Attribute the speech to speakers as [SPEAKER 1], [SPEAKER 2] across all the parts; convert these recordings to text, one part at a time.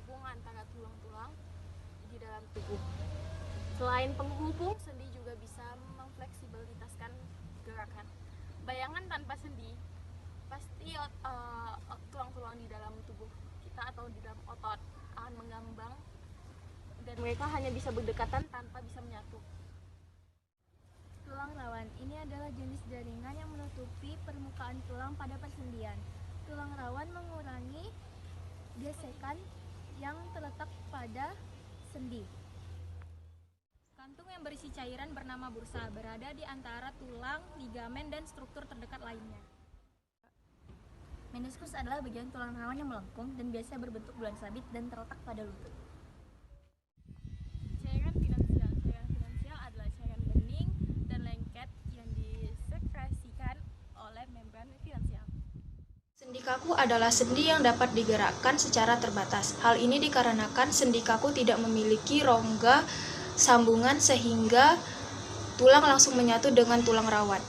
[SPEAKER 1] penghubung antara tulang-tulang di dalam tubuh. Selain penghubung, sendi juga bisa memfleksibilitaskan gerakan. Bayangan tanpa sendi, pasti tulang-tulang di dalam tubuh kita atau di dalam otot akan mengambang dan mereka hanya bisa berdekatan tanpa bisa menyatu.
[SPEAKER 2] Tulang rawan ini adalah jenis jaringan yang menutupi permukaan tulang pada persendian. Tulang rawan mengurangi gesekan yang terletak pada sendi. Kantung yang berisi cairan bernama bursa berada di antara tulang, ligamen, dan struktur terdekat lainnya. Meniskus adalah bagian tulang rawan yang melengkung dan biasanya berbentuk bulan sabit dan terletak pada lutut.
[SPEAKER 1] Cairan finansial adalah cairan bening dan lengket yang disekresikan oleh membran finansial.
[SPEAKER 3] Sendi kaku adalah sendi yang dapat digerakkan secara terbatas. Hal ini dikarenakan sendi kaku tidak memiliki rongga sambungan sehingga tulang langsung menyatu dengan tulang rawan.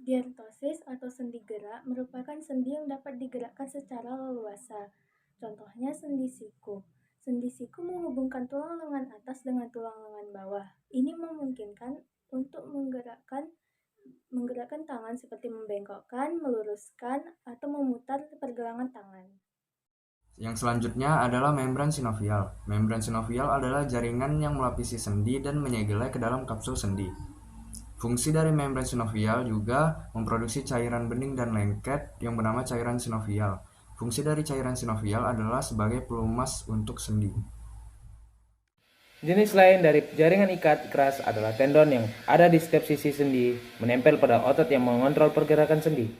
[SPEAKER 2] Diartosis atau sendi gerak merupakan sendi yang dapat digerakkan secara leluasa. Contohnya sendi siku. Sendi siku menghubungkan tulang lengan atas dengan tulang lengan bawah. Ini memungkinkan untuk menggerakkan tangan seperti membengkokkan, meluruskan, atau memutar pergelangan tangan.
[SPEAKER 4] Yang selanjutnya adalah membran sinovial. Membran sinovial adalah jaringan yang melapisi sendi dan menyegelnya ke dalam kapsul sendi. Fungsi dari membran sinovial juga memproduksi cairan bening dan lengket yang bernama cairan sinovial. Fungsi dari cairan sinovial adalah sebagai pelumas untuk sendi.
[SPEAKER 5] Jenis lain dari jaringan ikat keras adalah tendon yang ada di setiap sisi sendi, menempel pada otot yang mengontrol pergerakan sendi.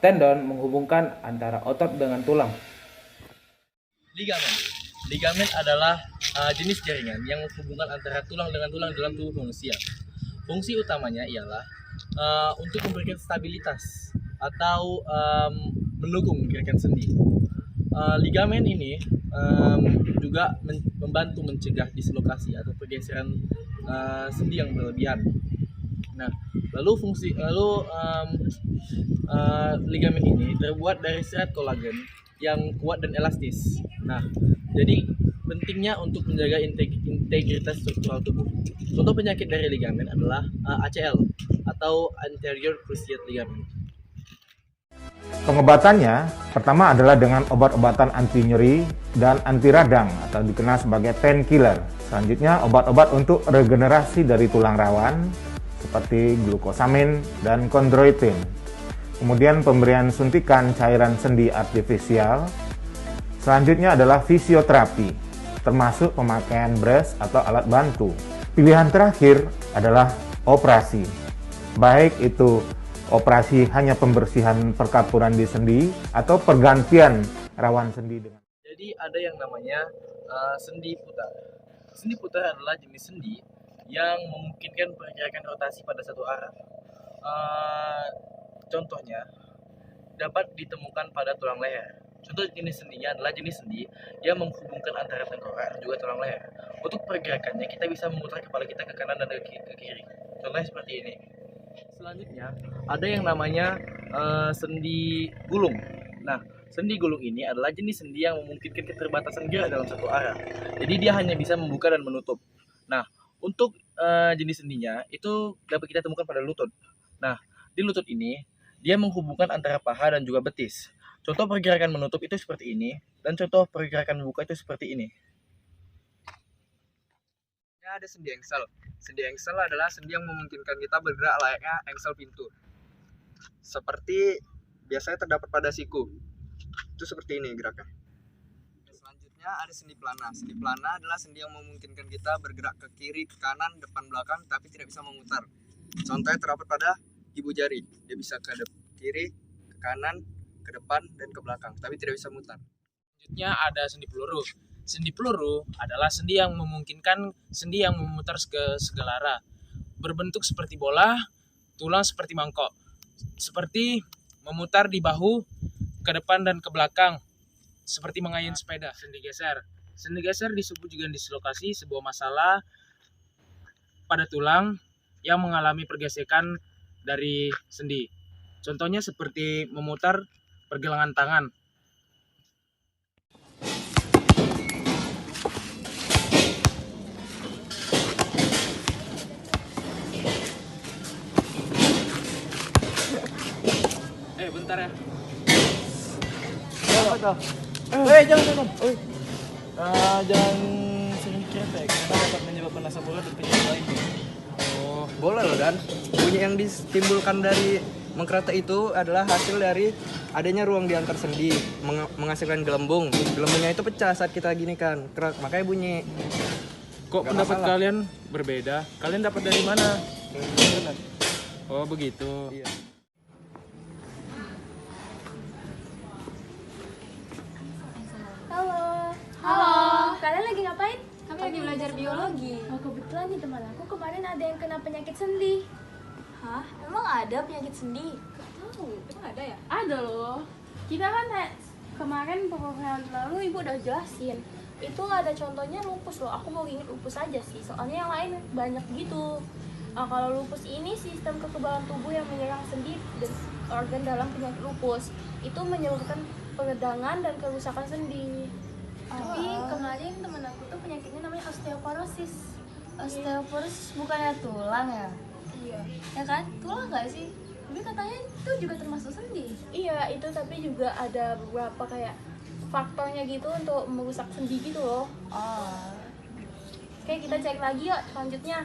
[SPEAKER 5] Tendon menghubungkan antara otot dengan tulang.
[SPEAKER 6] Ligamen adalah jenis jaringan yang menghubungkan antara tulang dengan tulang dalam tubuh manusia. Fungsi utamanya ialah untuk memberikan stabilitas atau mendukung gerakan sendi. Ligamen ini juga membantu mencegah dislokasi atau pergeseran sendi yang berlebihan. Nah, ligamen ini terbuat dari serat kolagen yang kuat dan elastis. Nah, jadi pentingnya untuk menjaga integritas struktural tubuh. Contoh penyakit dari ligamen adalah ACL atau anterior cruciate ligament.
[SPEAKER 7] Pengobatannya pertama adalah dengan obat-obatan anti nyeri dan anti radang atau dikenal sebagai painkiller. Selanjutnya obat-obat untuk regenerasi dari tulang rawan seperti glukosamin dan kondroitin. Kemudian pemberian suntikan cairan sendi artifisial. Selanjutnya adalah fisioterapi, termasuk pemakaian brace atau alat bantu. Pilihan terakhir adalah operasi, baik itu operasi hanya pembersihan perkapuran di sendi atau pergantian rawan sendi dengan.
[SPEAKER 6] Jadi ada yang namanya sendi putar. Sendi putar adalah jenis sendi yang memungkinkan pergerakan rotasi pada satu arah. Contohnya dapat ditemukan pada tulang leher. Contoh jenis sendinya adalah jenis sendi yang menghubungkan antara tengkorak dan juga tulang leher. Untuk pergerakannya kita bisa memutar kepala kita ke kanan dan ke kiri. Contohnya seperti ini. Selanjutnya ada yang namanya sendi gulung. Nah, sendi gulung ini adalah jenis sendi yang memungkinkan keterbatasan gerak dalam satu arah. Jadi dia hanya bisa membuka dan menutup. Nah, untuk jenis sendinya itu dapat kita temukan pada lutut. Nah, di lutut ini dia menghubungkan antara paha dan juga betis. Contoh pergerakan menutup itu seperti ini, dan contoh pergerakan membuka itu seperti ini.
[SPEAKER 8] Ada sendi engsel. Sendi engsel adalah sendi yang memungkinkan kita bergerak layaknya engsel pintu. Seperti biasanya terdapat pada siku. Itu seperti ini geraknya. Selanjutnya ada sendi plana. Sendi plana adalah sendi yang memungkinkan kita bergerak ke kiri, ke kanan, depan, belakang, tapi tidak bisa memutar. Contohnya terdapat pada ibu jari. Dia bisa ke kiri, ke kanan, ke depan, dan ke belakang, tapi tidak bisa mutar.
[SPEAKER 9] Selanjutnya ada sendi peluru. Sendi peluru adalah sendi yang memungkinkan sendi yang memutar ke segala arah. Berbentuk seperti bola, tulang seperti mangkok. Seperti memutar di bahu, ke depan dan ke belakang. Seperti mengayun sepeda. Sendi geser. Sendi geser disebut juga dislokasi, sebuah masalah pada tulang yang mengalami pergesekan dari sendi. Contohnya seperti memutar pergelangan tangan. bentar ya.
[SPEAKER 6] Apa tuh?
[SPEAKER 9] Jangan. Jangan sering kretek karena dapat menyebabkan asam urat dan penyakit lain.
[SPEAKER 6] Oh, boleh loh Dan. Bunyi yang ditimbulkan dari mengkereta itu adalah hasil dari adanya ruang di antar sendi menghasilkan gelembung. Gelembungnya itu pecah saat kita gini kan, kerak, makanya bunyi.
[SPEAKER 9] Kok
[SPEAKER 6] Nggak
[SPEAKER 9] pendapat
[SPEAKER 6] masalah.
[SPEAKER 9] kalian berbeda? Kalian dapat dari mana? Oh begitu.
[SPEAKER 6] Iya.
[SPEAKER 2] Halo.
[SPEAKER 1] Halo.
[SPEAKER 2] Kalian lagi ngapain?
[SPEAKER 1] Kami lagi belajar biologi.
[SPEAKER 2] Oh, kebetulan nih teman aku kemarin ada yang kena penyakit sendi.
[SPEAKER 1] Hah? Emang ada penyakit sendi?
[SPEAKER 2] Tahu, emang ada ya?
[SPEAKER 1] Ada loh. Kita kan kemarin beberapa hari lalu ibu udah jelasin. Itu ada contohnya lupus loh. Aku mau inget lupus aja sih. Soalnya yang lain banyak gitu. Nah, kalau lupus ini sistem kekebalan tubuh yang menyerang sendi dan organ dalam penyakit lupus. Itu menyebabkan peredangan dan kerusakan sendi.
[SPEAKER 2] Tapi kemarin teman aku tuh penyakitnya namanya osteoporosis.
[SPEAKER 1] Osteoporosis bukannya tulang ya?
[SPEAKER 2] Iya.
[SPEAKER 1] Ya kan? Tulang nggak sih?
[SPEAKER 2] Tapi katanya itu juga termasuk sendi.
[SPEAKER 1] Iya, itu tapi juga ada beberapa kayak faktornya gitu untuk merusak sendi gitu loh.
[SPEAKER 2] Oh.
[SPEAKER 1] Oke, kita cek lagi yuk selanjutnya.